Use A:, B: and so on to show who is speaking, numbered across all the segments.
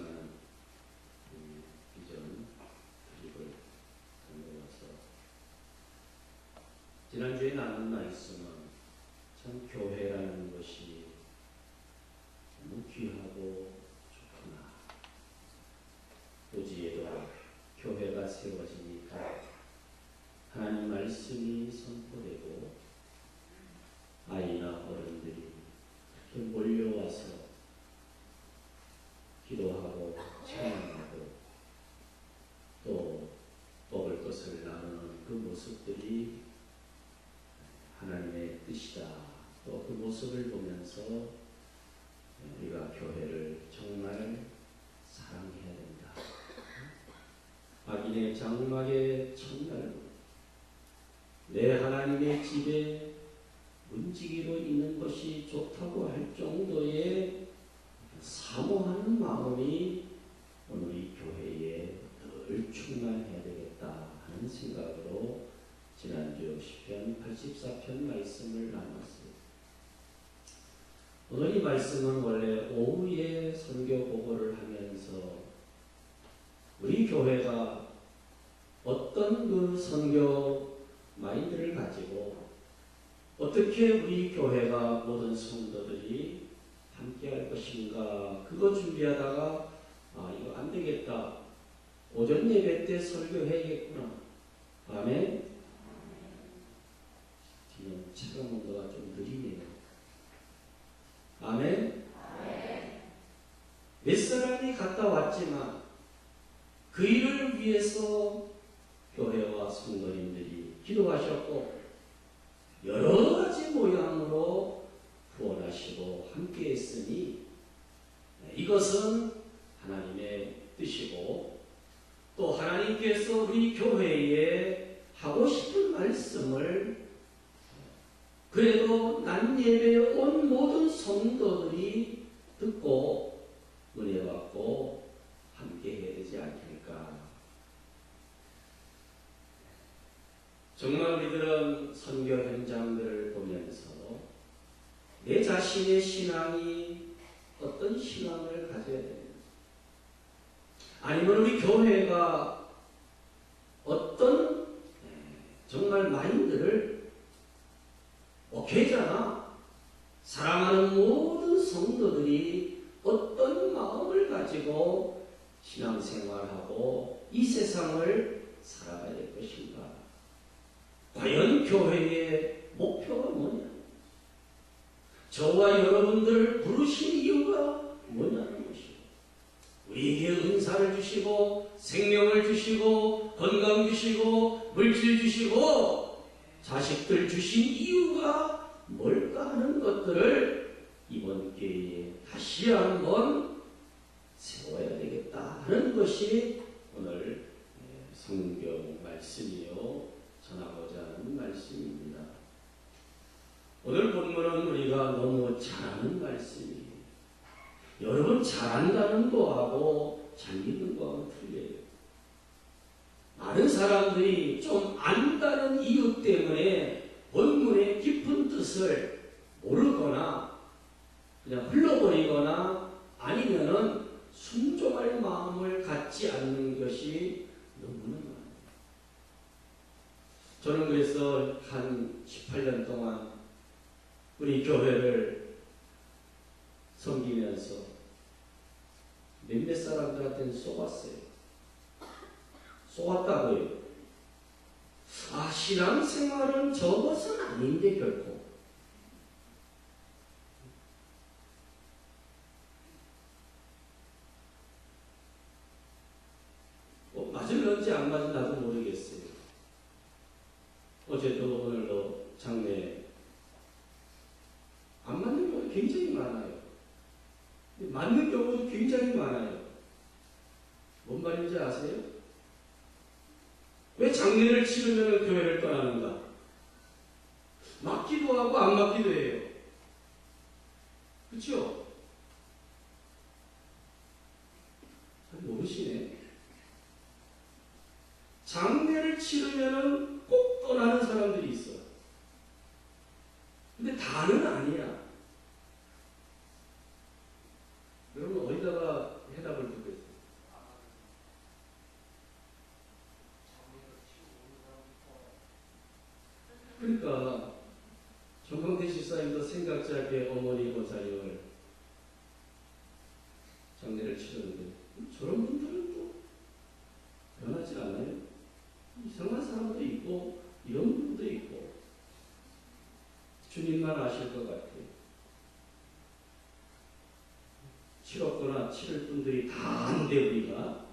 A: 묵상하는 비전 드립을 건너와서 지난주에 나눈 말씀은 참 교회라는 것이 너무 귀하고 좋구나. 부지에도 교회가 세워지니까 하나님 말씀이 선포되고 아이나 어른들이 이렇게 몰려와서 기도하고 찬양하고 또 먹을 것을 나누는 그 모습들이 하나님의 뜻이다. 또 그 모습을 보면서 우리가 교회를 정말 사랑해야 된다. 악인의 장막의 첫날 내 하나님의 집에 문지기로 있는 것이 좋다고 할 정도의 사모하는 마음이 오늘 이 교회에 늘 충만해야 되겠다 하는 생각으로 지난주 시편 84편 말씀을 나눴어요. 오늘 이 말씀은 원래 오후에 선교 보고를 하면서 우리 교회가 어떤 그 선교 마인드를 가지고 어떻게 우리 교회가 모든 성도들이 함께 할 것인가 그거 준비하다가 이거 안 되겠다. 오전 예배 때 설교해야겠구나. 아멘. 지금 체감 온도가 좀 느리네요. 아멘. 몇 사람이 갔다 왔지만 그 일을 위해서 교회와 성도님들이 기도하셨고 여러 가지 모양으로 구원하시고 함께 했으니 이것은 하나님의 뜻이고 또 하나님께서 우리 교회에 하고 싶은 말씀을 그래도 난 예배에 온 모든 성도들이 듣고 은혜 받고 함께 해야 되지 않겠을까. 정말 우리들은 선교 현장들을 보면서 내 자신의 신앙이 어떤 신앙을 가져야 됩니다. 아니면 우리 교회가 어떤 정말 마인드를 교회잖아. 사랑하는 모든 성도들이 어떤 마음을 가지고 신앙생활하고 이 세상을 살아가야 될 것인가. 과연 교회의 목표가 뭐냐? 저와 여러분들을 부르신 이유가 뭐냐는 것이고 우리에게 은사를 주시고 생명을 주시고 건강 주시고 물질 주시고 자식들 주신 이유가 뭘까 하는 것들을 이번 기회에 다시 한번 세워야 되겠다 하는 것이 오늘 성경 말씀이요 전하고자 하는 말씀입니다. 오늘 본문은 우리가 너무 잘하는 말씀이에요. 여러분 잘한다는 거하고 잘 믿는 거하고 틀려요. 많은 사람들이 좀 안다는 이유 때문에 본문의 깊은 뜻을 모르거나 그냥 흘러버리거나 아니면은 순종할 마음을 갖지 않는 것이 너무나 많아요. 저는 그래서 한 18년 동안 우리 교회를 섬기면서 몇몇 사람들한테는 쏘았어요. 쏘았다고요. 신앙생활은 저것은 아닌데 결코. 맞을런지 안 맞은 나도 모르겠어요. 어제도 오늘도 장례 안 맞는 경우도 굉장히 많아요. 맞는 경우도 굉장히 많아요. 뭔 말인지 아세요? 왜 장례를 치르면 교회를 떠나는가? 맞기도 하고 안 맞기도 해요. 그렇죠? 잘 모르시네. 장례를 치르면 꼭 떠나는 사람들이 있어. 근데 다는 아니야. 여러분 어디다가 해답을 두겠어요? 앞에 어머니 권사님을 장례를 치렀는데 저런 분들은 또 변하지 않아요? 이상한 사람도 있고 이런 분도 있고 주님만 아실 것 같아요. 치렀거나 치를 분들이 다 아는데 우리가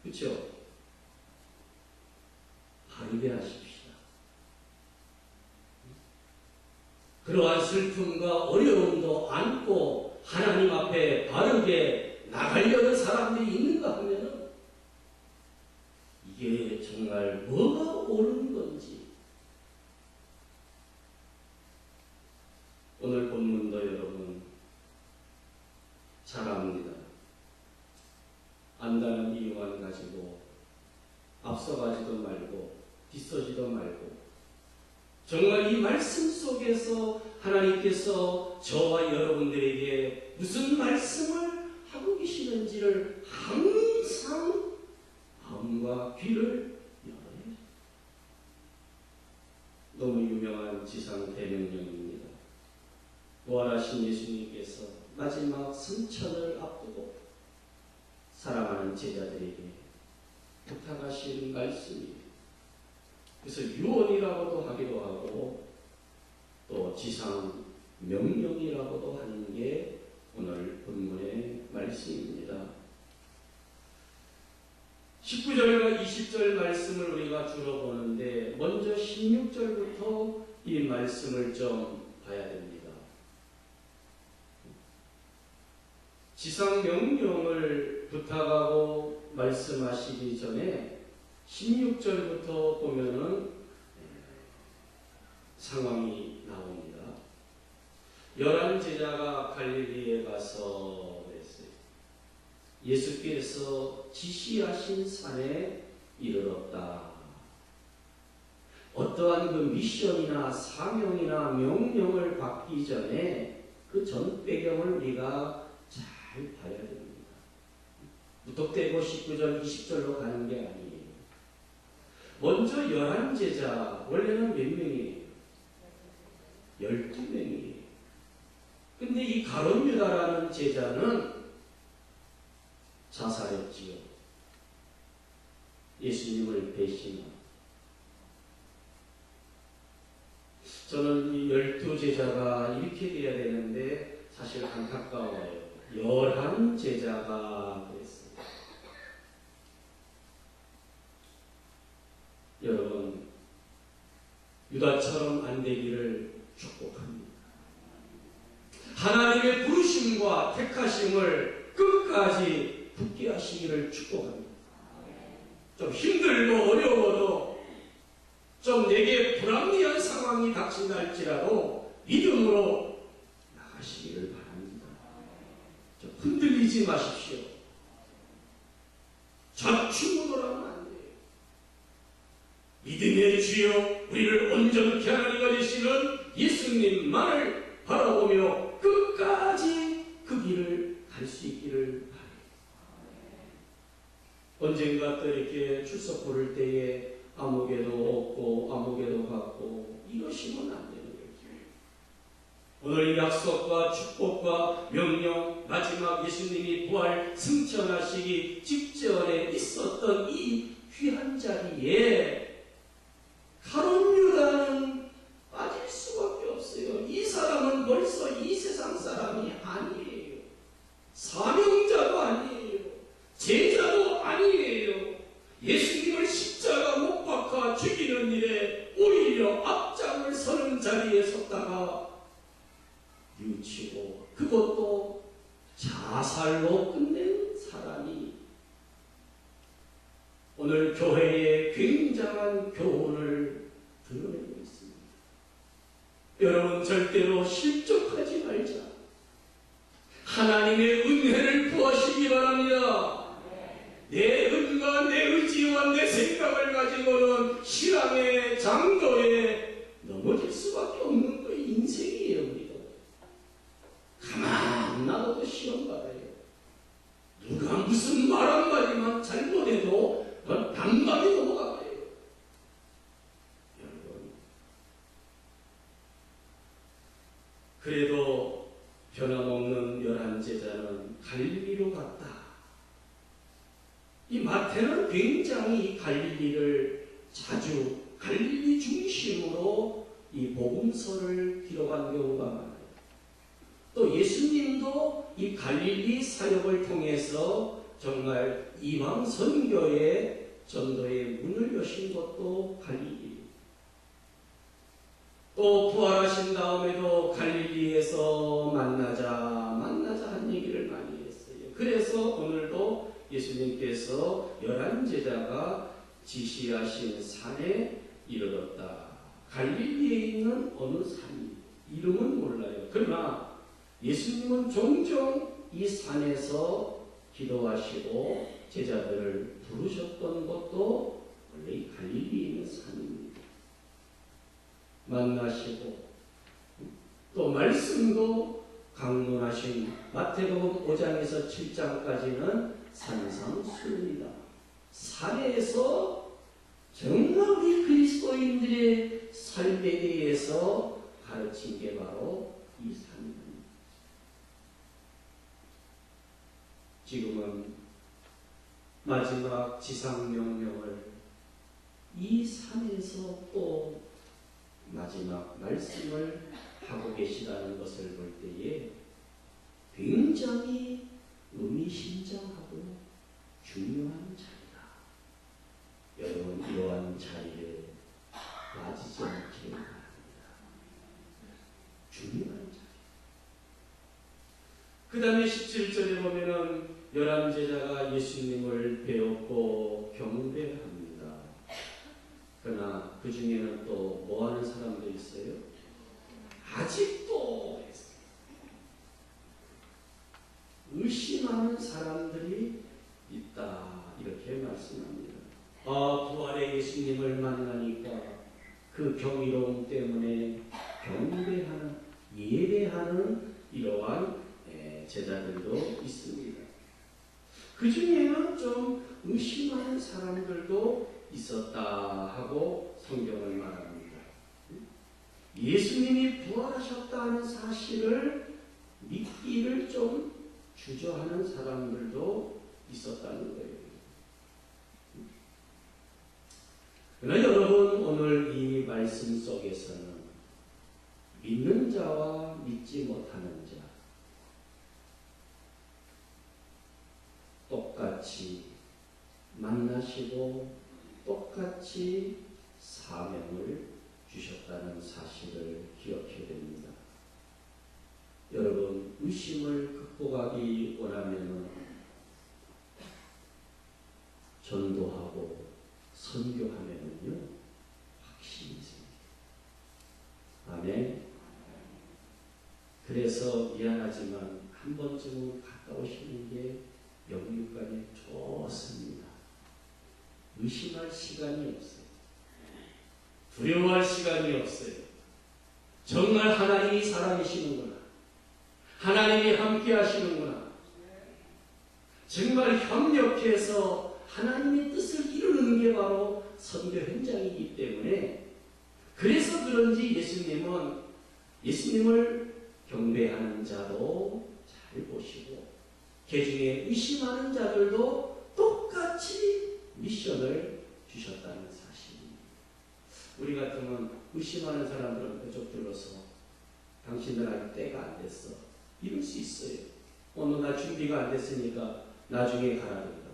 A: 그렇죠? 발휘하십시다. 그러한 슬픔과 어려움도 안고 하나님 앞에 바르게 나가려는 사람들이 있는가 하면은 이게 정말 뭐가 옳은 건지 오늘 본문도 여러분 잘 압니다. 안다는 이유만 가지고 앞서가지도 말고 뒤서지도 말고 정말 이 말씀 속에서 하나님께서 저와 여러분들에게 무슨 말씀을 하고 계시는지를 항상 마음과 귀를 열어요. 너무 유명한 지상 대명령입니다. 부활하신 예수님께서 마지막 승천을 앞두고 사랑하는 제자들에게 부탁하신 말씀이에요. 그래서 유언이라고도 하기도 하고 또 지상 명령이라고도 하는 게 오늘 본문의 말씀입니다. 19절과 20절 말씀을 우리가 주로 보는데 먼저 16절부터 이 말씀을 좀 봐야 됩니다. 지상 명령을 부탁하고 말씀하시기 전에 16절부터 보면은 상황이 나옵니다. 11 제자가 갈릴리에 가서 그랬어요. 예수께서 지시하신 산에 이르렀다. 어떠한 그 미션이나 사명이나 명령을 받기 전에 그 전 배경을 우리가 잘 봐야 됩니다. 무턱대고 19절, 20절로 가는 게 아니에요. 먼저 11 제자, 원래는 몇 명이에요? 12명이에요. 근데 이 가룟 유다라는 제자는 자살했지요. 예수님을 배신한. 저는 이 12 제자가 이렇게 돼야 되는데 사실 안타까워요. 11 제자가 됐어요. 여러분, 유다처럼 안 되기를 축복합니다. 하나님의 부르심과 택하심을 끝까지 붙게 하시기를 축복합니다. 좀 힘들고 어려워도 좀 내게 불합리한 상황이 닥친다 할지라도 믿음으로 나가시기를 바랍니다. 좀 흔들리지 마십시오. 좌충우돌하면 안 돼요. 믿음의 주여 우리를 온전케 하나님과 되시는 예수님만을 바라보며 끝까지 그 길을 갈 수 있기를 바라요. 언젠가 또 이렇게 출석 부를 때에 아무개도 없고 아무개도 갖고 이러시면 안 되는 거죠. 오늘 이 약속과 축복과 명령, 마지막 예수님이 부활 승천하시기 직전에 있었던 이 귀한 자리에 가룟 유다는 빠질 수밖에 없어요. 이 사람은 벌써 이 세상 사람이 아니에요. 사명자도 아니에요. 제자도 아니에요. 예수님을 십자가 못 박아 죽이는 일에 오히려 앞장을 서는 자리에 섰다가 뉘우치고 그것도 자살로 끝낸 사람이 오늘 교회에 굉장한 교훈을 드러내고 있습니다. 여러분 절대로 실족하지 말자. 하나님의 은혜를 구하시기 바랍니다. 내 은과 내 의지와 내 생각을 가지고는 신앙의 장도에 넘어질 수밖에 없는 거 인생이에요. 우리도 가만 놔둬도 시험 받아요. 누가 무슨 말 한마디만 잘못해도 넌 단박에 넘어가봐요. 여러분 그래도 이 마태는 굉장히 갈릴리를 자주 갈릴리 중심으로 이 복음서를 기록한 경우가 많아요. 또 예수님도 이 갈릴리 사역을 통해서 정말 이방 선교의 전도의 문을 여신 것도 갈릴리. 또 부활하신 다음에도 갈릴리에서 만나자 한 얘기를 많이 했어요. 그래서 오늘도 예수님께서 11 제자가 지시하신 산에 이르렀다. 갈릴리에 있는 어느 산, 이름은 몰라요. 그러나 예수님은 종종 이 산에서 기도하시고 제자들을 부르셨던 것도 원래 이 갈릴리에 있는 산입니다. 만나시고 또 말씀도 강론하신 마태복음 5장에서 7장까지는 산상수훈이다. 산에서 정말 우리 그리스도인들의 삶에 대해서 가르친 게 바로 이 산입니다. 지금은 마지막 지상명령을 이 산에서 또 마지막 말씀을 하고 계시다는 것을 볼 때에 굉장히 의미심장하고 중요한 자리다. 여러분 이러한 자리를 빠지지 않기를 바랍니다. 중요한 자리. 그 다음에 17절에 보면은 11 제자가 예수님을 배웠고 경배합니다. 그러나 그 중에는 또 뭐 하는 사람도 있어요? 아직도 의심하는 사람들이 있다. 이렇게 말씀합니다. 부활의 예수님을 만나니까 그 경이로움 때문에 경배하는, 예배하는 이러한 제자들도 있습니다. 그 중에는 좀 의심하는 사람들도 있었다 하고 성경을 말합니다. 예수님이 부활하셨다는 사실을 믿기를 좀 주저하는 사람들도 있었다는 거예요. 그러나 여러분 오늘 이 말씀 속에서는 믿는 자와 믿지 못하는 자 똑같이 만나시고 똑같이 사명을 주셨다는 사실을 기억해야 됩니다. 여러분 의심을 극복하기 원하면 전도하고 선교하면은요 확신이 생겨요. 아멘. 그래서 미안하지만 한 번쯤은 갔다 오시는 게 영육간에 좋습니다. 의심할 시간이 없어요. 두려워할 시간이 없어요. 정말 하나님이 살아계시는구나. 하나님이 함께 하시는구나. 정말 협력해서 하나님의 뜻을 이루는 게 바로 선교 현장이기 때문에 그래서 그런지 예수님을 경배하는 자도 잘 보시고 개중에 의심하는 자들도 똑같이 미션을 주셨다는 사실입니다. 우리 같으면 의심하는 사람들은 그쪽 들러서 당신들 아직 때가 안 됐어. 이럴 수 있어요. 오늘 나 준비가 안 됐으니까 나중에 가야 된다.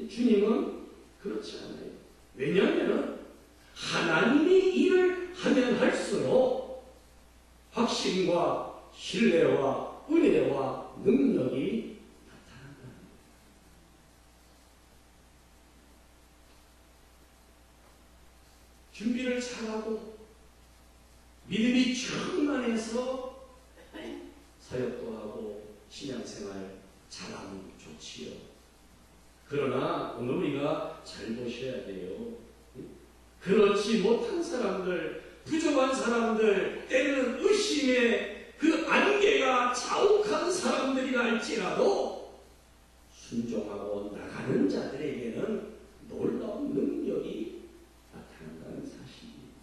A: 주님은 그렇지 않아요. 왜냐하면 하나님이 일을 하면 할수록 확신과 신뢰와 은혜와 능력이 나타난다. 준비를 잘하고 믿음이 충만해서 사역도 하고 신앙생활 잘하면 좋지요. 그러나 오늘 우리가 잘 보셔야 돼요. 그렇지 못한 사람들, 부족한 사람들, 때로는 의심의 그 안개가 자욱한 사람들이라 할지라도 순종하고 나가는 자들에게는 놀라운 능력이 나타난다는 사실입니다.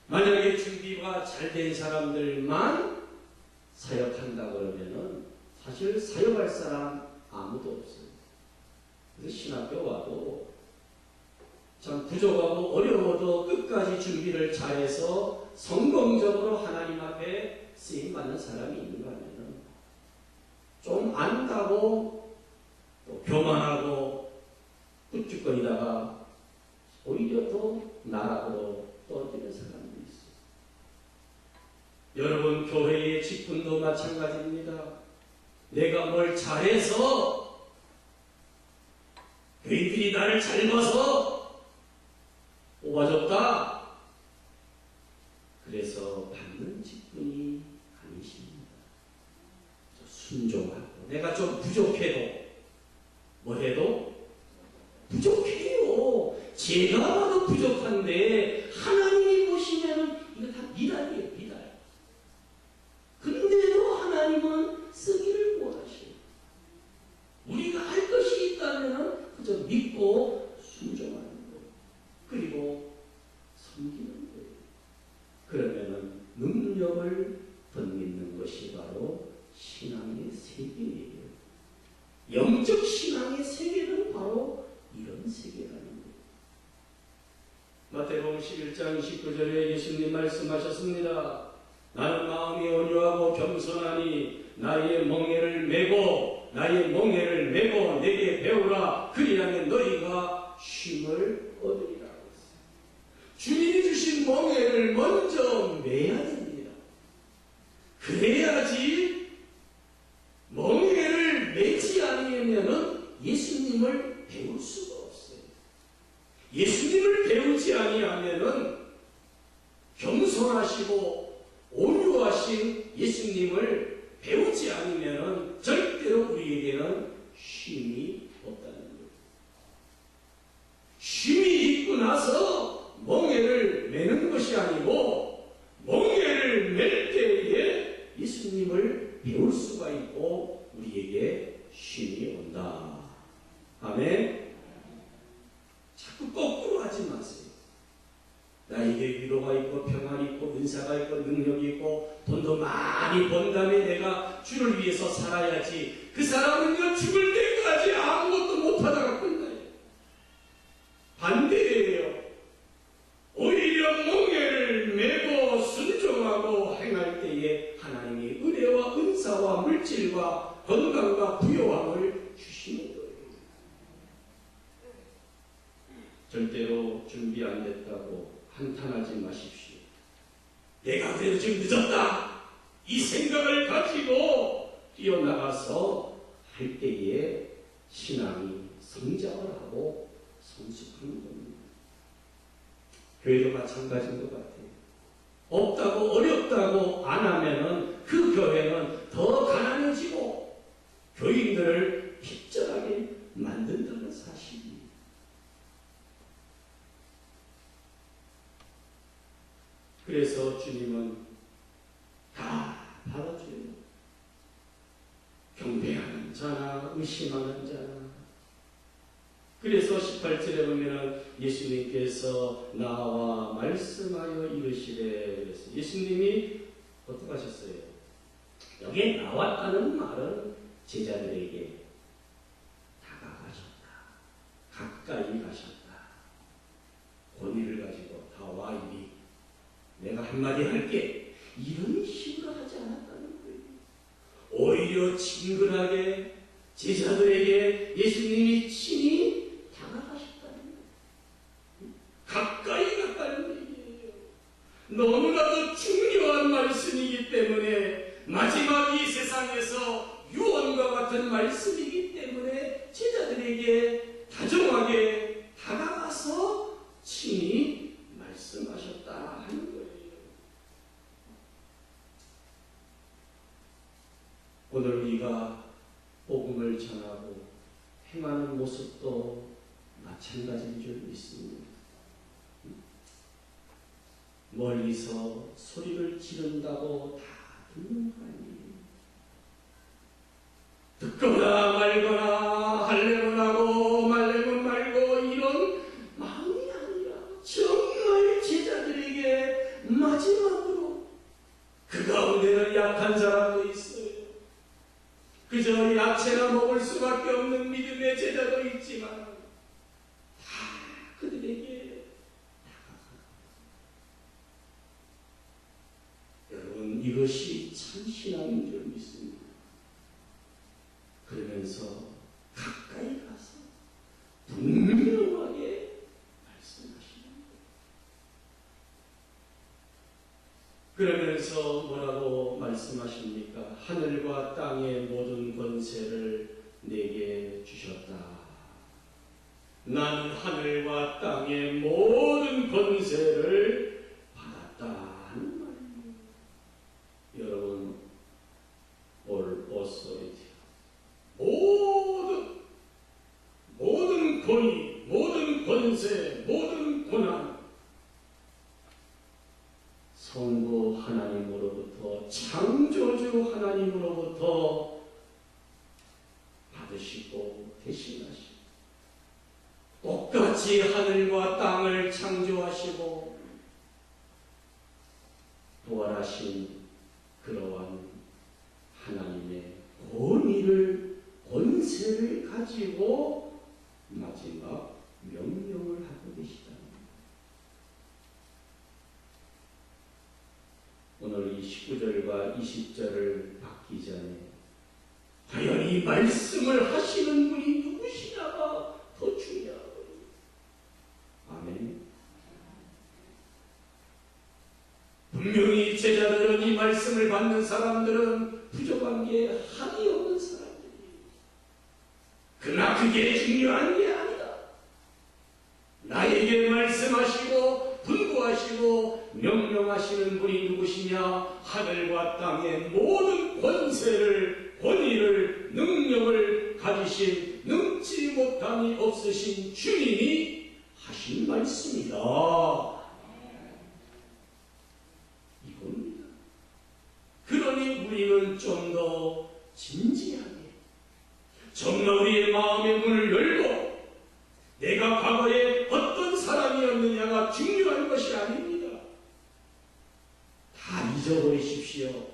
A: 만약에 준비가 잘 된 사람들만 사역한다 그러면은 사실 사역할 사람 아무도 없어요. 그래서 신학교 와도 참 부족하고 어려워도 끝까지 준비를 잘해서 성공적으로 하나님 앞에 쓰임받는 사람이 있는가 하면 좀 안다고 또 교만하고 뚝뚝거리다가 오히려 더 나락으로 떨어지는 사람도 있어요. 여러분, 교회의 직분도 마찬가지입니다. 내가 뭘 잘해서 교인들이 나를 잘 봐서 뽑아줬다. 그래서 받는 직분이 아니십니다. 순종하고 내가 좀 부족해도 뭐해도 부족해요. 제가 봐도 부족한데 하나님이 보시면 이거 다 미달이에요. 미달. 근데도 하나님은 쓰기를 원하셔요. 우리가 할 것이 있다면 그저 믿고 순종하는 거예요. 그리고 섬기는 거예요. 그러면은 능력을 덧입는 것이 바로 신앙의 세계예요. 영적 신앙의 세계는 바로 이런 세계라는 거예요. 마태복음 11장 19절에 예수님 말씀하셨습니다. 나는 마음이 온유하고 겸손하니 나의 멍에를 메고 내게 배우라. 그리하면 너희가 쉼을 얻으리라. 주님이 주신 멍에를 먼저 매야 됩니다. 그래야지 멍에를 매지 않으면 예수님을 배울 수가 없어요. 예수님을 배우지 아니하면 겸손하시고 온유하신 예수님을 배우지 않으면 절대로 우리에게는 쉼이 없다는 거예요. 쉼이 있고 나서 멍에를 매는 것이 아니고 멍에를 맬 때에 예수님을 배울 수가 있고 우리에게 쉼이 온다. 아멘. 자꾸 거꾸로 하지 마세요. 나에게 위로가 있고 평안이 있고 은사가 있고 능력이 있고 돈도 많이 번 다음에 내가 주를 위해서 살아야지. 그 사람은요 죽을 때까지 아무것도 못하다가 끝나요. 반대예요. 오히려 멍에를 메고 순종하고 행할 때에 하나님이 은혜와 은사와 물질과 건강과 부요함을 주시는 거예요. 절대로 준비 안 됐다고 한탄하지 마십시오. 내가 그래도 지금 늦었다. 이 생각을 가지고 뛰어나가서 할 때에 신앙이 성장을 하고 성숙하는 겁니다. 교회도 마찬가지인 것 같아요. 없다고 어렵다고 안 하면은 그 교회는 더 가난해지고 교인들을 핍절하게 만든다는 사실이에요. 그래서 주님은 다 받아줘요. 경배하는 자나 의심하는 자나. 그래서 18절에 보면은 예수님께서 나와 말씀하여 이르시되 그랬어요. 예수님이 어떻게 하셨어요? 여기에 나왔다는 말은 제자들에게 다가가셨다. 가까이 가셨다. 권위를 가지고 다 와 이리 내가 한마디 할게. 이런 식으로 하지 않았다는 거예요. 오히려 친근하게 제자들에게 예수님이 친히 다가가셨다는 거예요. 가까이 갔다는 얘기예요. 너무나도 중요한 말씀이기 때문에 마지막 이 세상에서 유언과 같은 말씀이기 때문에 제자들에게 다정하게 다가가서 친히 말씀하셨다 하는 거예요. 오늘 우리가 복음을 전하고 행하는 모습도 마찬가지인 줄 믿습니다. 멀리서 소리를 지른다고 다 듣는 거 아니에요. 듣거나 말거나 할래면 하고 말래면 말고 이런 마음이 아니라 정말 제자들에게 마지막으로 그 가운데는 약한 사람도 있어요. 그저 야채나 먹을 수 수밖에 없는 믿음의 제자도 있지만 다 그들에게 다가가. 여러분, 이것이 참 신앙인 줄 믿습니다. 그러면서 가까이 가서 분명하게 말씀하시는 거예요. 그러면서 뭐라고 말씀하십니까? 하늘과 땅의 모든 권세를 내게 주셨다. 난 하늘과 땅의 모든 권세를 받았다 하는 말이에요. 여러분, all authority, 모든 권위, 모든 권세, 모든 권한, 성부 하나님으로부터, 창조주 하나님으로부터 받으시고 대신하시고, 똑같이 하늘과 땅을 창조하시고 부활하신 그러한 하나님의 권위를, 권세를 가지고 마지막 명령을 하고 계시다는 거예요. 오늘 이 19절과 20절을 받기 전에 과연 이 말씀을 하시는 분이 누구시냐가 더 중요하거든요. 아멘. 분명히 제자들은, 이 말씀을 받는 사람들은 부족한 게 한이 없는 사람들이에요. 그러나 그게 중요한 게 아니다. 나에게 말씀하시고 분부하시고 명령하시는 분이 누구시냐? 하늘과 땅의 모든 권세를, 권위를, 능력을 가지신 능치 못함이 없으신 주님이 하신 말씀이다. 이겁니다. 그러니 우리는 좀 더 진지하게, 정말 우리의 마음의 문을 열고, 내가 과거에 어떤 사람이었느냐가 중요한 것이 아닙니다. 다 잊어버리십시오.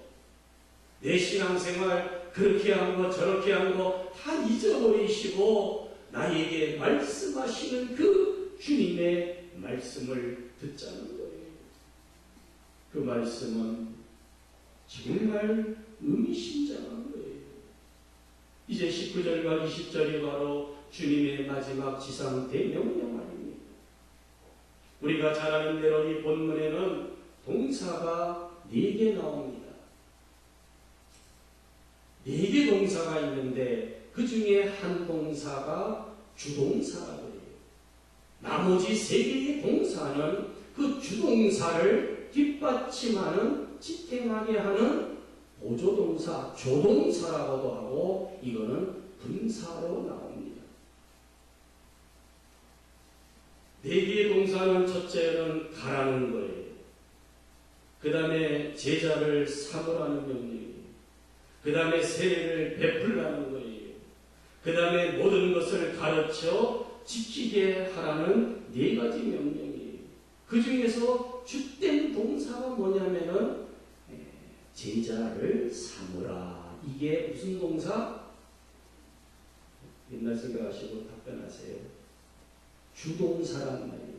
A: 내 신앙생활 그렇게 한 거 저렇게 한 거 다 잊어버리시고 나에게 말씀하시는 그 주님의 말씀을 듣자는 거예요. 그 말씀은 정말 의미심장한 거예요. 이제 19절과 20절이 바로 주님의 마지막 지상 대명령 아닙니까? 우리가 잘 아는 대로 이 본문에는 동사가 4개 나옵니다. 4개 동사가 있는데 그 중에 한 동사가 주동사라고 해요. 나머지 3개의 동사는 그 주동사를 뒷받침하는, 지탱하게 하는 보조동사, 조동사라고도 하고, 이거는 분사로 나옵니다. 4개의 동사는 첫째는 가라는 거예요. 그 다음에 제자를 삼으라는 명령이에요. 그 다음에 세례를 베풀라는 거예요. 그 다음에 모든 것을 가르쳐 지키게 하라는 4가지 명령이에요. 그 중에서 주된 동사가 뭐냐면은 제자를 삼으라. 이게 무슨 동사? 옛날 생각하시고 답변하세요. 주동사란 말이에요.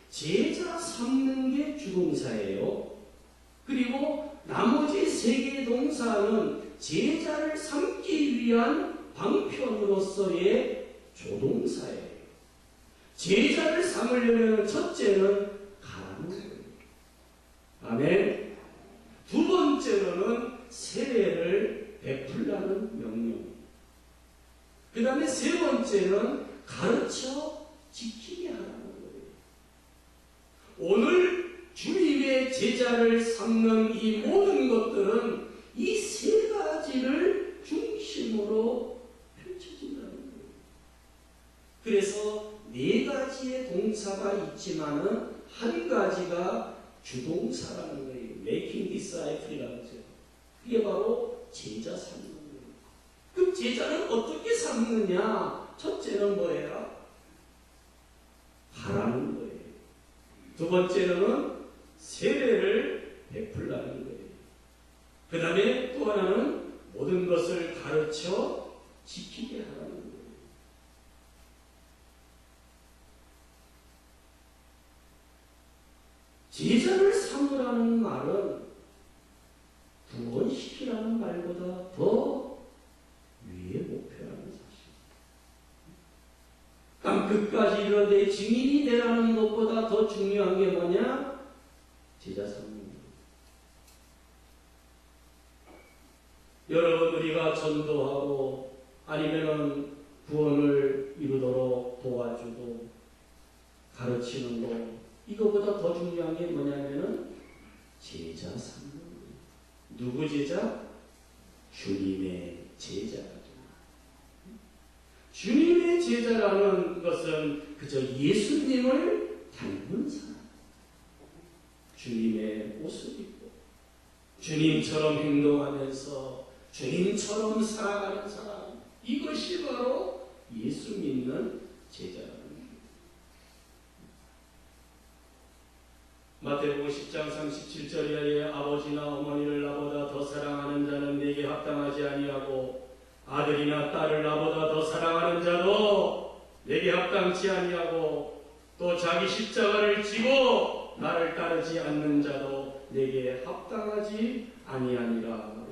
A: 제자 삼는 게 주동사예요. 그리고 나머지 3개의 동사는 제자를 삼기 위한 방편으로서의 조동사예요. 제자를 삼으려면 첫째는 가라는 거예요. 아멘. 두 번째로는 세례를 베풀라는 명령이에요. 그 다음에 세 번째는 가르쳐 지키게 하라는 거예요. 오늘 주님의 제자를 삼는 이 모든 것들은 이 3가지를 중심으로 펼쳐진다는 거예요. 그래서 4가지의 동사가 있지만은 한 가지가 주동사라는 거예요. making disciple이라고 하죠. 그게 바로 제자 삼는 거예요. 그럼 제자는 어떻게 삼느냐? 첫째는 뭐예요? 가라는 거예요. 두 번째는 세례를 베풀라는 거예요. 그 다음에 또 하나는 모든 것을 가르쳐 지키게 하라는 거예요. 제자를 삼으라는 말은 구원시키라는 말보다 더 위의 목표라는 사실. 땅끝까지 이르되 증인이 되라는 것보다 더 중요한 게 뭐냐? 제자 삼는 것. 여러분, 우리가 전도하고 아니면은 구원을 이루도록 도와주고 가르치는 거, 이거보다 더 중요한 게 뭐냐면은 제자 삼는 거예요. 누구 제자? 주님의 제자거든요. 주님의 제자라는 것은 그저 예수님을 닮은 사람, 주님의 옷을 입고 주님처럼 행동하면서 주님처럼 살아가는 사람, 이것이 바로 예수 믿는 제자라는 거예요. 마태복음 10장 37절에 아버지나 어머니를 나보다 더 사랑하는 자는 내게 합당하지 아니하고 아들이나 딸을 나보다 더 사랑하는 자도 내게 합당치 아니하고 또 자기 십자가를 지고 나를 따르지 않는 자도 내게 합당하지 아니하니라 그랬습니다.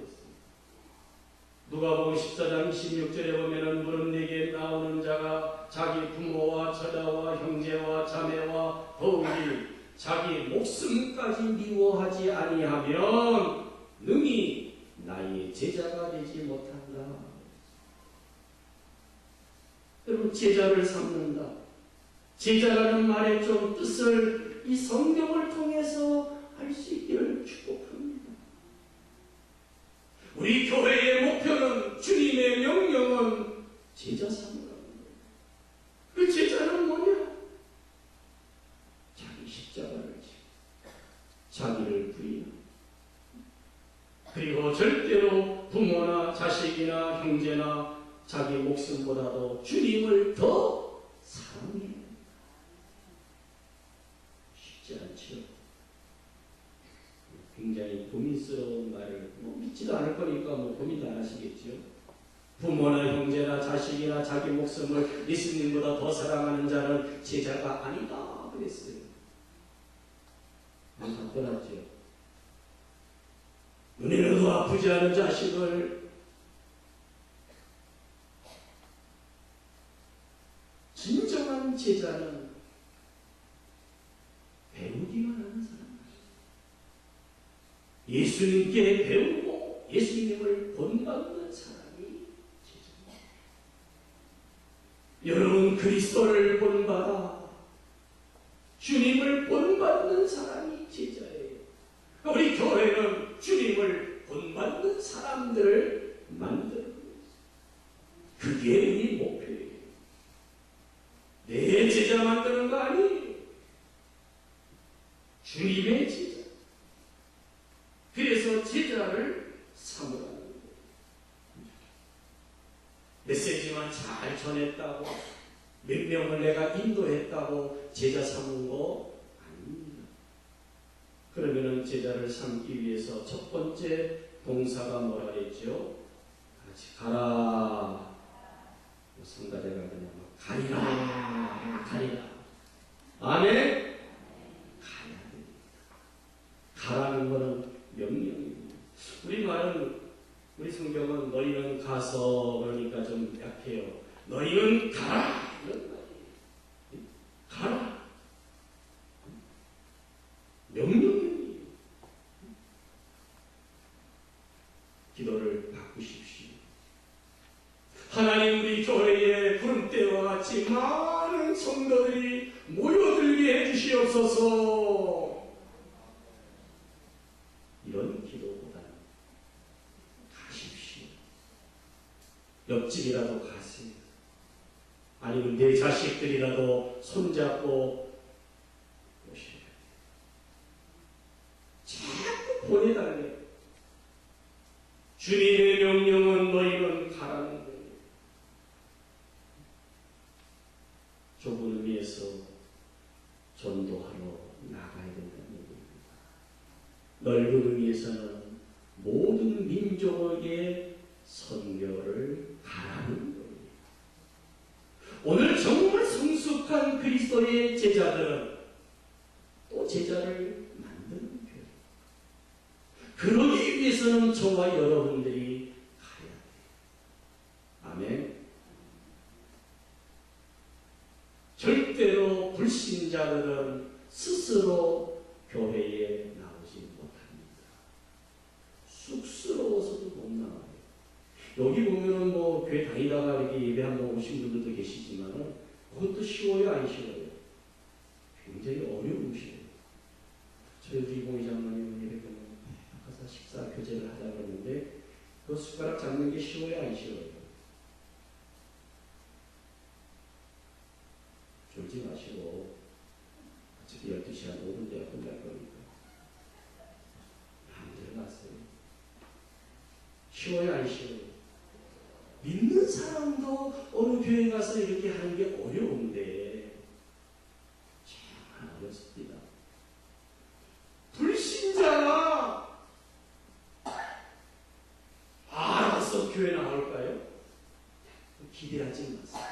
A: 누가복음 14장 26절에 보면은 무릇 내게 나오는 자가 자기 부모와 처자와 형제와 자매와 더욱이 자기 목숨까지 미워하지 아니하면 능히 나의 제자가 되지 못한다. 여러분, 제자를 삼는다. 제자라는 말의 좀 뜻을 이 성경을 통해서 알 수 있기를 축복합니다. 우리 교회의 목표는, 주님의 명령은 제자 삼으라는 거예요. 그 제자는 뭐냐? 자기 십자가를 지고 자기를 부인하고, 그리고 절대로 부모나 자식이나 형제나 자기 목숨보다도 주님을 더 사랑해야 합니다. 쉽지 않죠. 굉장히 고민스러운 말을 믿지도 않을 거니까 고민도 안 하시겠죠. 부모나 형제나 자식이나 자기 목숨을 예수님보다 더 사랑하는 자는 제자가 아니다 그랬어요. 답변하죠. 눈에도 아프지 않은 자식을 진정한 제자는 배우기만 하는 사람. 예수님께 배우고 예수님을 본받는 사람이 제자입니다. 여러분, 그리스도를 본받아 주님을 본받는 사람이 제자예요. 우리 교회는 주님을 본받는 사람들을 만들고 있어요. 그게 우리 목표예요. 내 제자 만드는 거 아니에요. 주님의 제자. 그래서 제자를 삼으라는 거예요. 메시지만 잘 전했다고, 몇 명을 내가 인도했다고 제자 삼은 거 아닙니다. 그러면은 제자를 삼기 위해서 첫 번째 동사가 뭐라 그랬죠? 같이 가라. 성가대가 그냥 가리라. 가리라. 아멘? 가야 됩니다. 가라는 거는 명령입니다. 우리 성경은 너희는 가서, 그러니까 좀 약해요. 너희는 가라. 이런 말이에요. 가라. 명령이에요. 기도를 바꾸십시오. 하나님, 우리 교회에 구름 때와 같이 많은 성도들이 모여들게 해주시옵소서. 이런 기도보다는 가십시오. 옆집이라도 가세요. 아니면 내 자식들이라도 손잡고 오셔야 돼요. 자꾸 보내달래요. 주님의 명령은 너희는 가라는 거예요. 좁은 의미에서 전도하러 나가야 된다는 얘기입니다. 넓은 의미에서는 모든 민족에게 선교를 가라는 오늘 정말 성숙한 그리스도의 제자들은 또 제자를 만드는 교회. 그러기 위해서는 저와 여러분들이 가야 돼요. 아멘. 절대로 불신자들은 스스로 교회에 나오지 못합니다. 쑥스러워서도 못 나와요. 여기 보면은 뭐 교회 다니다가 이렇게 예배 한번 오신 분들도 계시지만은 그것도 쉬워요, 안 쉬워요? 굉장히 어려우시네요. 저희 이봉희 장로님 예배 보면 가서 식사 교제를 하자 그러는데 그 숟가락 잡는 게 쉬워요, 안 쉬워요? 졸지 마시고 어차피 12시 한 5분 뒤에 끝날 거니까 마음대로 가세요. 쉬워요, 안 쉬워요? 믿는 사람도 어느 교회 가서 이렇게 하는 게 어려운데 정말 어렵습니다. 불신자가 알아서 교회 나올까요? 기대하지 마세요.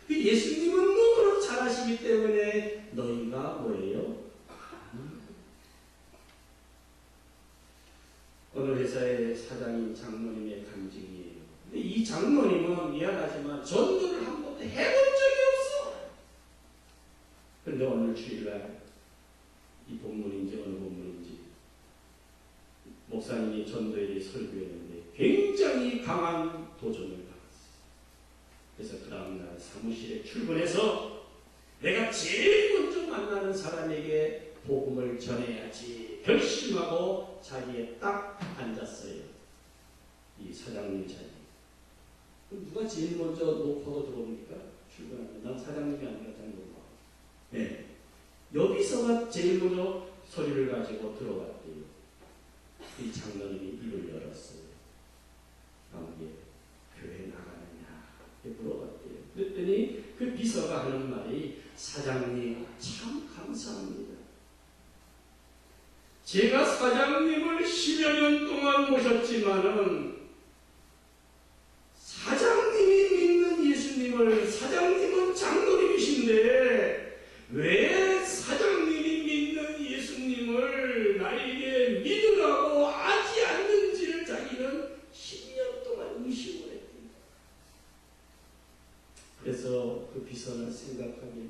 A: 예수님은 너무나 잘하시기 때문에 너희가 뭐예요? 어느 회사의 사장님, 장로님의 간증이에요. 근데 이 장로님은 미안하지만 전도를 한 번도 해본 적이 없어. 그런데 오늘 주일날 이 본문인지 어느 본문인지 목사님이 전도에 대해 설교했는데 굉장히 강한 도전을 받았어요. 그래서 그 다음날 사무실에 출근해서 내가 제일 먼저 만나는 사람에게 복음을 전해야지 결심하고 자리에 딱 앉았어요. 이 사장님 자리. 누가 제일 먼저 녹화하고 들어옵니까? 출근하면. 난 사장님이 아니라 장로가. 네. 여기서가 제일 먼저 서류를 가지고 들어갔대요. 이 장로님이 입을 열었어요. 아무게 교회 나가느냐? 물어봤대요. 그랬더니 그 비서가 하는 말이 사장님 참 감사합니다. 제가 사장님을 10여 년 동안 모셨지만은 사장님이 믿는 예수님을 사장님은 장로님이신데 왜 사장님이 믿는 예수님을 나에게 믿으라고 하지 않는지를 자기는 10년 동안 의심을 했대요. 그래서 그 비서는 생각하기를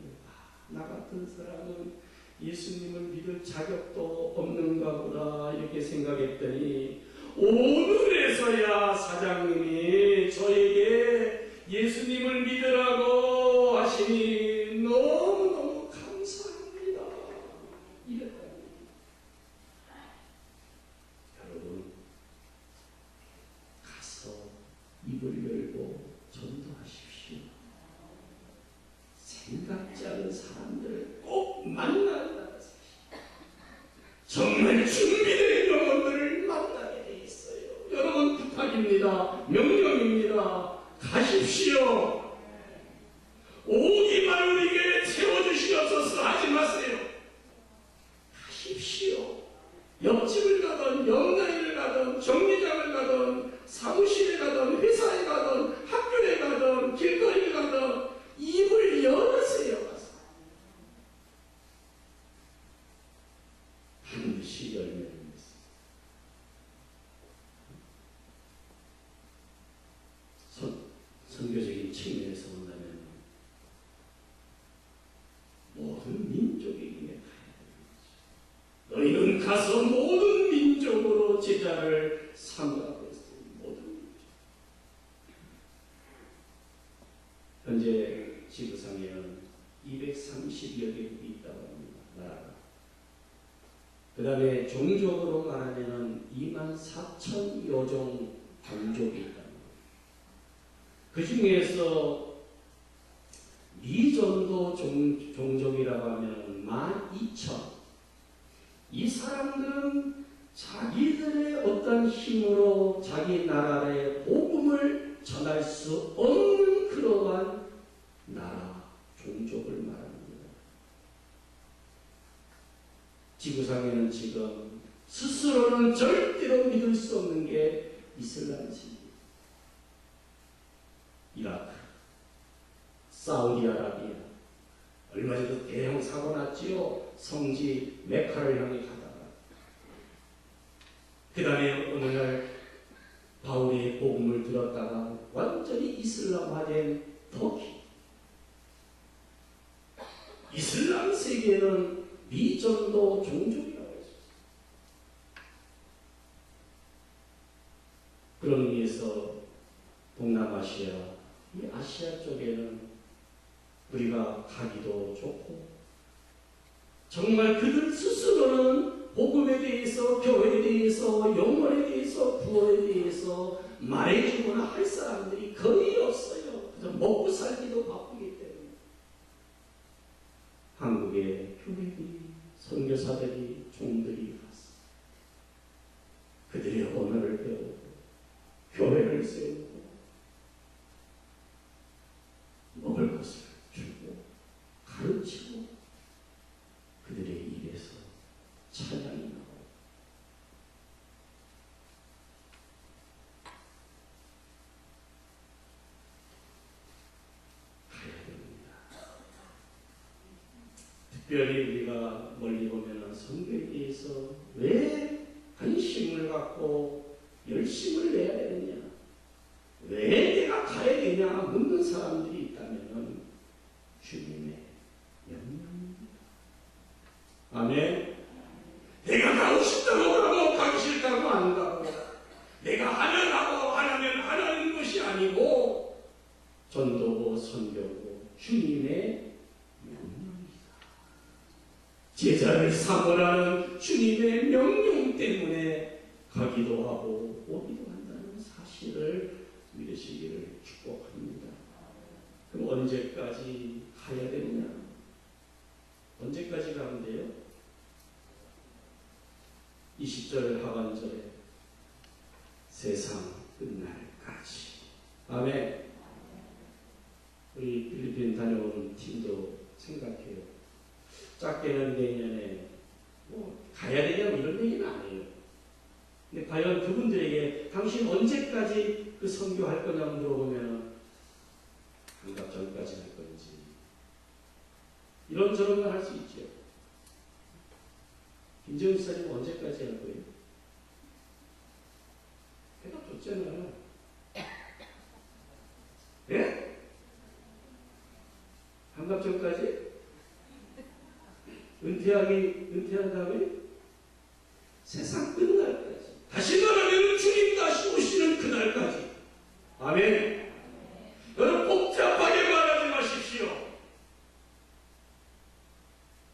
A: 나 같은 사람은 예수님을 믿을 자격도 없는가 보다 이렇게 생각했더니 오늘에서야 사장님이 저에게 예수님을 믿으라고 하시니 너무너무 감사합니다. 이랬다. 여러분 가서 입을 열고 전도하십시오. 생각지 않은 사람들을 꼭 만나는 정말 준비된 영혼들을 만나게 돼 있어요. 여러분 부탁입니다. 명령입니다. 가십시오. 오기만 우리에게 채워주시옵소서 하지 마세요. 가십시오. 옆집을 가든 영랑을 가든 정류장을 가든 사무실에 가든 회사에 가든 학교에 가든 길거리에 가든 입을 열으세요. 가서 반드시 열매를 맺습니다. 선교적인 측면에서 본다면 모든 민족에게 가야 됩니다. 너희는 가서 모든 민족으로 제자를 삼으라고 했어요. 모든 민족. 현재 지구상에는 230여 개국이 있다고 합니다. 나라가. 그 다음에 종족으로 말하면 24,000여 종 종족이 있다. 그 중에서 미전도 종족이라고 하면 12,000. 이 사람들은 자기들의 어떤 힘으로 자기 나라의 복음을 전할 수 없는 그러한 나라, 종족을 말합니다. 지구상에는 지금 스스로는 절대로 믿을 수 없는 게 이슬람입니다. 이라크, 사우디아라비아. 얼마 전에 대형 사고 났지요. 성지 메카를 향해 가다가. 그 다음에 어느 날 바울의 복음을 들었다가 완전히 이슬람화된 터키. 이슬람 세계에는 미전도 종족이라고 했었어요. 그런 의미에서 동남아시아, 이 아시아 쪽에는 우리가 가기도 좋고, 정말 그들 스스로는 복음에 대해서, 교회에 대해서, 영혼에 대해서, 구원에 대해서 말해주거나 할 사람들이 거의 없어요. 그래서 먹고 살기도 바쁘기 때문에. 한국의 교회들이, 선교사들이, 종들이 가서 그들의 언어를 배우고, 교회를 세우고, 먹을 것을 주고, 가르치고, 그들의 입에서 찬양이 나오고, 가야 됩니다. 특별히 우리가 멀리 보면 선교에 대해서 왜 관심을 갖고 열심을 내야 되느냐, 왜 내가 가야 되냐 묻는 사람들이 있다면 주님의 명령입니다. 아멘. 내가 가고 싶다고 하고 가기 싫다고 안 가고, 내가 하면 하고 안 하면 안 하는 것이 아니고 전도고 선교고 주님의 명령입니다. 제자를 삼으라는 주님의 명령 때문에 가기도 하고 오기도 한다는 사실을 믿으시기를 축복합니다. 그럼 언제까지 가야 되느냐? 언제까지 가면 돼요? 20절 하반절에 세상 끝날까지. 아멘. 우리 필리핀 다녀온 팀도 생각해요. 작게는 내년에 가야 되냐고 이런 얘기는 아니에요. 근데 과연 그분들에게 당신 언제까지 그 선교할 거냐고 물어보면 한갑 전까지 할 건지 이런저런 걸 할 수 있죠. 김정은 지사님 언제까지 할 거예요? 대답 줬잖아요. 예? 한갑 전까지? 은퇴한 다음에 세상 끝날까지. 다시 말하면 주님 다시 오시는 그날까지. 아멘. 여러분 복잡하게 말하지 마십시오.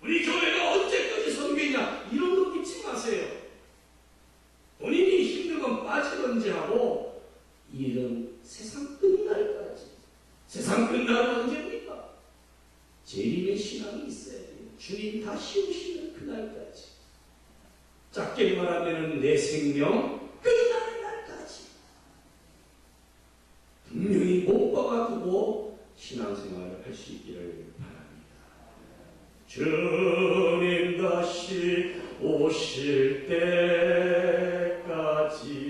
A: 우리 교회가 언제까지 선교냐 이런 거 믿지 마세요. 본인이 힘들면 빠지든지 하고 일은 세상 끝날까지. 세상 끝날은 언제입니까? 재림의 신앙이 있어야 돼요. 주님 다시 오시는 그날까지. 짧게 말하면 내 생명 끝나는 날까지. 분명히 못 박아두고 신앙생활을 할 수 있기를 바랍니다. 주님 다시 오실 때까지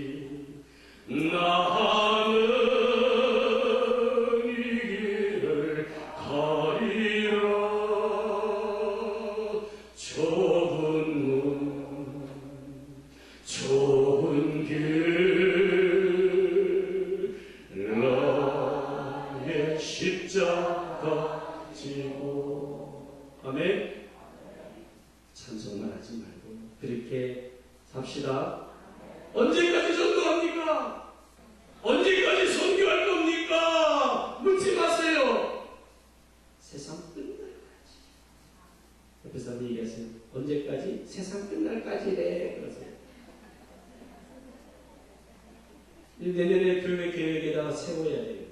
A: 나는 이 길을 가리라. 좁은 길 나의 십자가 지고. 아멘. 찬송만 하지 말고 그렇게 삽시다. 언제까지 전도합니까? 언제까지 선교할 겁니까? 묻지 마세요. 세상 끝날까지. 옆에서 한번 얘기하세요. 언제까지? 세상 끝날까지래. 그러세요. 내년에 교회 계획에다가 세워야 돼요.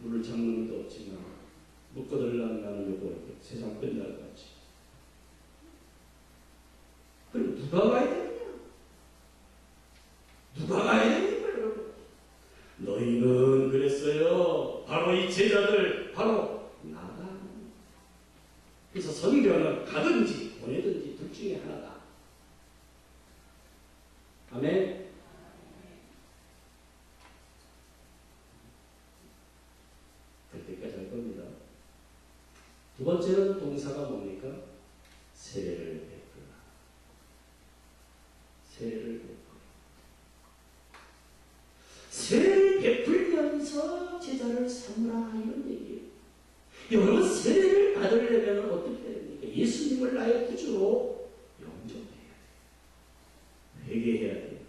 A: 물을 잡는 것도 없지만 묶어들라는 나는 요거 세상 끝날까지. 그럼 누가 가야 되느냐? 누가 가야 됩니까, 여러분? 너희는 그랬어요. 바로 이 제자들, 바로 나가. 그래서 선교는 가든지 보내든지 둘 중에 하나다. 아멘. 두 번째는 동사가 뭡니까? 세례를 베풀라. 세례를 베풀라. 세례를 베풀면서 제자를 삼으라 이런 얘기예요. 여러분 세례를 받으려면 어떻게 해야 됩니까? 예수님을 나의 구주로 영접해야 돼요. 회개해야 돼요.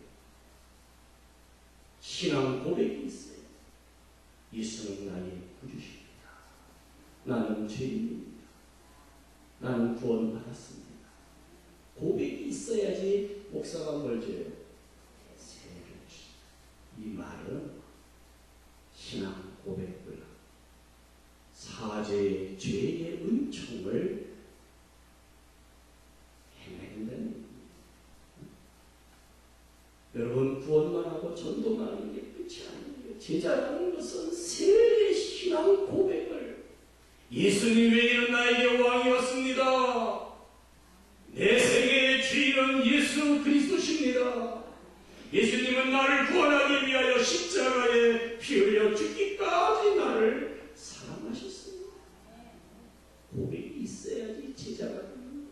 A: 신앙 고백이 있어요. 예수는 나의 구주십니다. 나는 죄인입니다. 나는 구원받았습니다. 고백이 있어야지 목사가 뭘 줘요? 세례를 주십니다. 이 말은 신앙 고백을 사죄의 죄의 은총을 행해야 된다는 얘기입니다. 여러분 구원만 하고 전도만 하는 게 끝이 아니에요. 제자라는 것은 세례의 신앙 고백을 예수님 외에는 나에게 왕이 왔습니다. 내 생애의 주인은 예수 그리스도십니다. 예수님은 나를 구원하기 위하여 십자가에 피 흘려 죽기까지 나를 사랑하셨습니다. 고백이 있어야지 제자가 됩니다.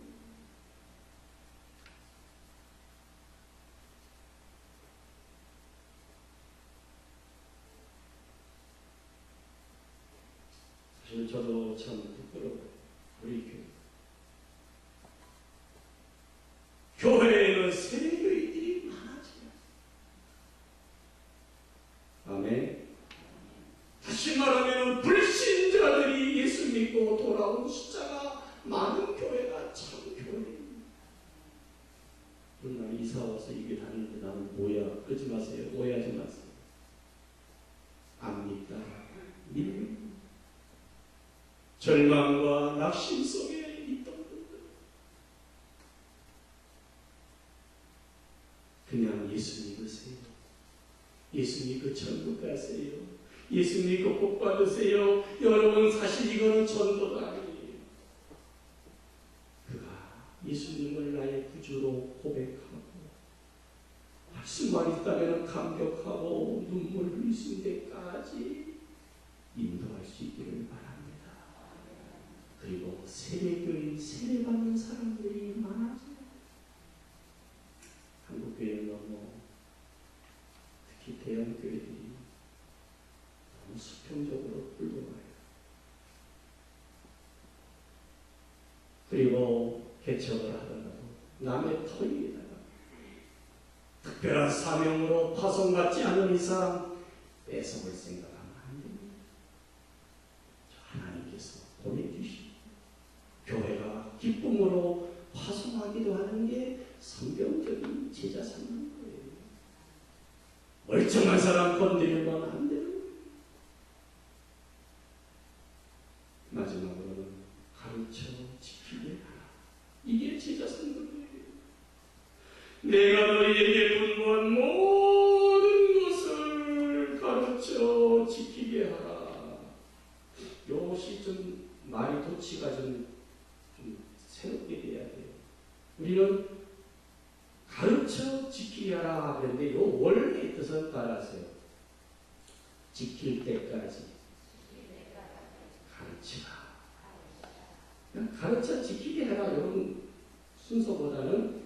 A: 사실 저도 참 부끄러워요. 우리 교회에는 세례교인들이 많아져요. 아멘. 다시 말하면 불신자들이 예수 믿고 돌아온 숫자가 많은 교회가 참 교회입니다. 그러나 이사 와서 이게 다니는데 나는 뭐야? 그러지 마세요. 오해하지 마세요. 안 믿다. 믿는 절망과 낙심 속에 있던 분들 그냥 예수 믿으세요. 예수 믿고 천국 가세요. 예수 믿고 복 받으세요. 여러분 사실 이거는 전도가 아니에요. 그가 예수님을 나의 구주로 고백하고 할 수만 있다면 감격하고 눈물 흘리는 데까지 인도할 수 있기를 바랍니다. 그리고 세례교인, 세례받는 사람들이 많아져요. 한국교회는 너무 특히 대형교회들이 너무 수평적으로 흘러가요. 그리고 개척을 하더라도 남의 터 위에다가 특별한 사명으로 파송받지 않은 이상 뺏어볼 생각하면 안 됩니다. 하나님께서 보내주시고 교회가 기쁨으로 파송하기도 하는 게 성경적인 제자 삼는 거예요. 멀쩡한 사람 건드리면 안 되는 거예요. 마지막으로는 가르쳐 지키게 하라. 이게 제자 삼는 거예요. 내가 너희에게 분부한 모든 것을 가르쳐 지키게 하라. 이것이 좀 말이 도치가 좀 새롭게 돼야 돼요. 우리는 가르쳐 지키게 하라 그런데 요 원래의 뜻은 따라하세요. 지킬 때까지 가르치라. 가르쳐 지키게 하라 이런 순서보다는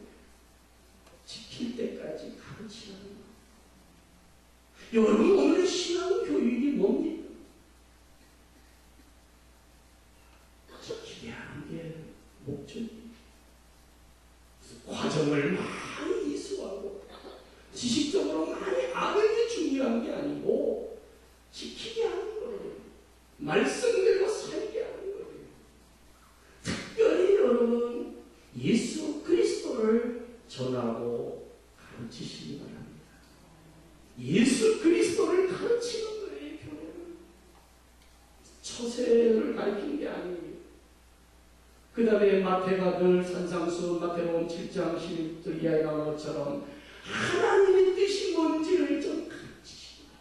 A: 지킬 때까지 가르치라는 거. 여러분 오늘 신앙 교육이 뭡니까? 지키게 하는 게 목적이에요. 과정을 많이 이수하고 지식적으로 많이 아는 게 중요한 게 아니고 지키게 하는 거예요. 말씀대로 살게 하는 거예요. 특별히 여러분 예수 그리스도를 전하고 가르치시기 바랍니다. 예수 그리스도를 가르치는 거예요. 교회는 처세를 가르치는 게 아니에요. 그 다음에 마태가 늘 산상수 마태복음 7장 11절 이하에 나온 것처럼 하나님의 뜻이 뭔지를 좀 가르치십니다.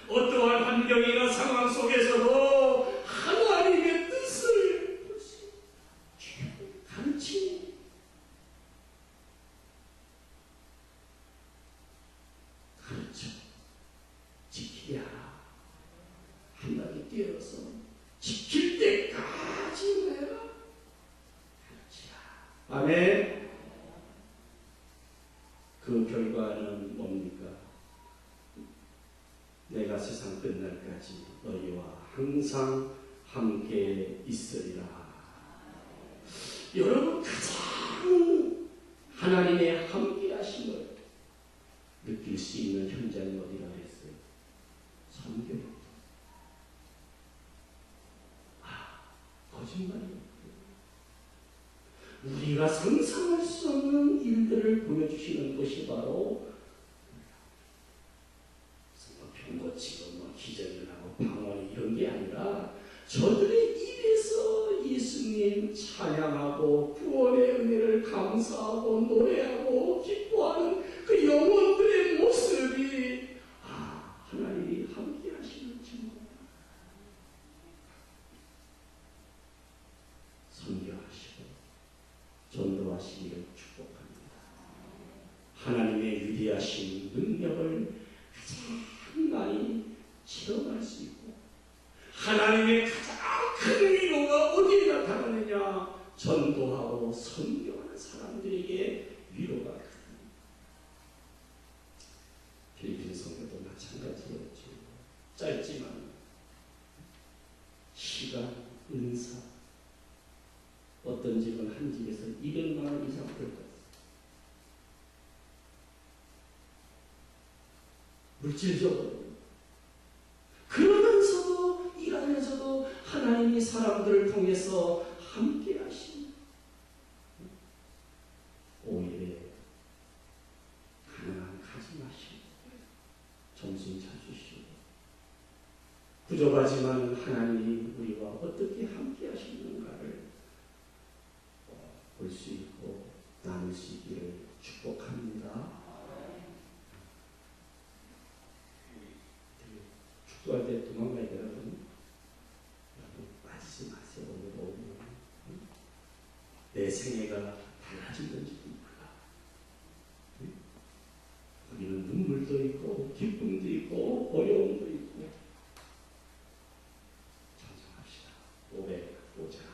A: 어떠한 환경이나 상황 속에서도 하나님의 뜻을 볼 수 있는 가르치는 가르쳐 지키게 하라. 한마디 띄어서 지킬 때까지 하지 마라. 아멘. 그 결과는 뭡니까? 내가 세상 끝날까지 너희와 항상 함께 있으리라. 여러분, 가장 하나님의 함께 하심을 느낄 수 있는 현장이 어디라 그랬어요? 선교입니다. 거짓말이에요. 우리가 상상할 수 없는 일들을 보여주시는 것이 바로 병 고치고 기적을 하고 방언 이런 게 아니라 저들의 입에서 예수님 찬양하고 구원의 은혜를 감사하고 노래하고 기뻐하는 그 영혼들의 모습이 하나님이 함께 하시는 증거다. 선교하시고 전도하시기를 축복합니다. 하나님의 위대하신 능력을 가장 많이 체험할 수 있고 하나님의 가장 큰 위로가 어디에 나타나느냐? 전도하고 선교하는 사람들에게 위로가 크다. 필리핀 성교도 마찬가지였죠. 짧지만 시간, 은사, 어떤 집은 한 집에서 200만 원 이상 벌었어요. 물질적으로. 그러면서도 일하면서도 하나님이 사람들을 통해서 함께 하시는 오히려 가난한 가지 마시고 정신 차주시고 부족하지만 하나님이 우리와 어떻게 함께 하시는가를 볼 수 있고 나눌 수 있기를 축복합니다. 축도할 때 도망가야 되거든요. 빠지지 마세요. 오늘 오면 내 생애가 달라지는지도 몰라. 우리는 눈물도 있고 기쁨도 있고 어려움도 있고 찬송합시다. 505장.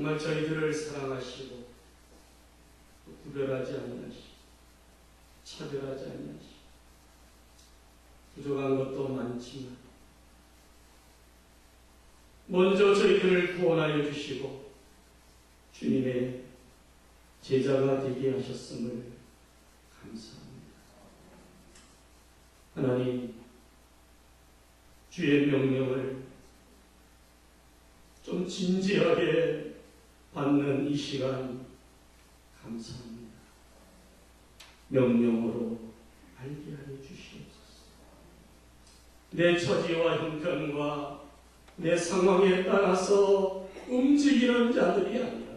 A: 정말 저희들을 사랑하시고 구별하지 아니하시고 차별하지 아니하시고 부족한 것도 많지만
B: 먼저 저희들을 구원하여 주시고 주님의 제자가 되게 하셨음을 감사합니다. 하나님, 주의 명령을 좀 진지하게 받는 이 시간 감사합니다. 명령으로 알게 하여 주시옵소서. 내 처지와 형편과 내 상황에 따라서 움직이는 자들이 아니라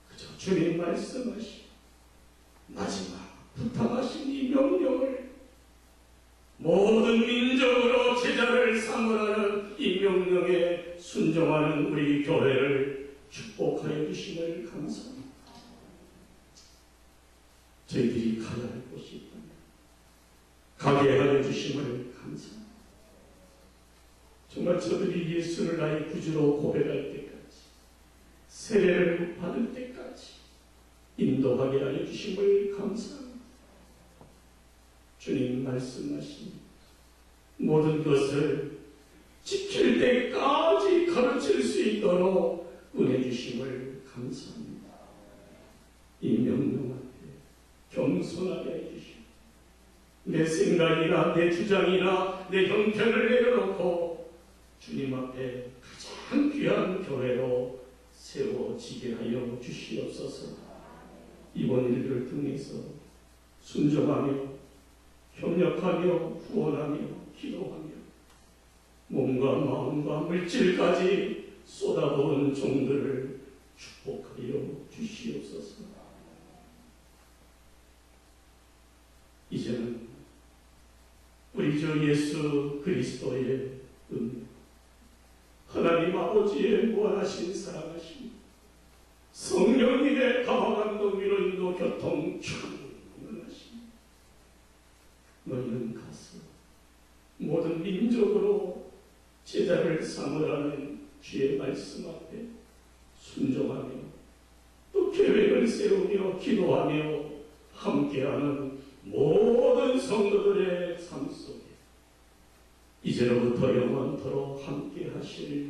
B: 그저 주님 말씀하신 마지막 부탁하신 이 명령을 모든 민족으로 제자를 삼으라는 이 명령에 순종하는 우리 교회를 축복하여 주심을 감사합니다. 저희들이 가야 할 곳이 있다면 가게 하여 주심을 감사합니다. 정말 저들이 예수를 나의 구주로 고백할 때까지, 세례를 받을 때까지 인도하게 하여 주심을 감사합니다. 주님 말씀하신 모든 것을 지킬 때까지 가르칠 수 있도록 은혜 주심을 감사합니다. 이 명령 앞에 겸손하게 해주시고 내 생각이나 내 주장이나 내 형편을 내려놓고 주님 앞에 가장 귀한 교회로 세워지게 하여 주시옵소서. 이번 일들을 통해서 순종하며 협력하며 구원하며 기도하며 몸과 마음과 물질까지 쏟아부은 종들을 축복하여 주시옵소서. 이제는 우리 주 예수 그리스도의 은혜, 하나님 아버지의 무한하신 사랑하심, 성령님의 감화감동 위로 인도 교통 충만하심, 너희는 가서 모든 민족으로 제자를 삼으라는 주의 말씀 앞에 순종하며 또 계획을 세우며 기도하며 함께하는 모든 성도들의 삶 속에 이제로부터 영원토록 함께 하실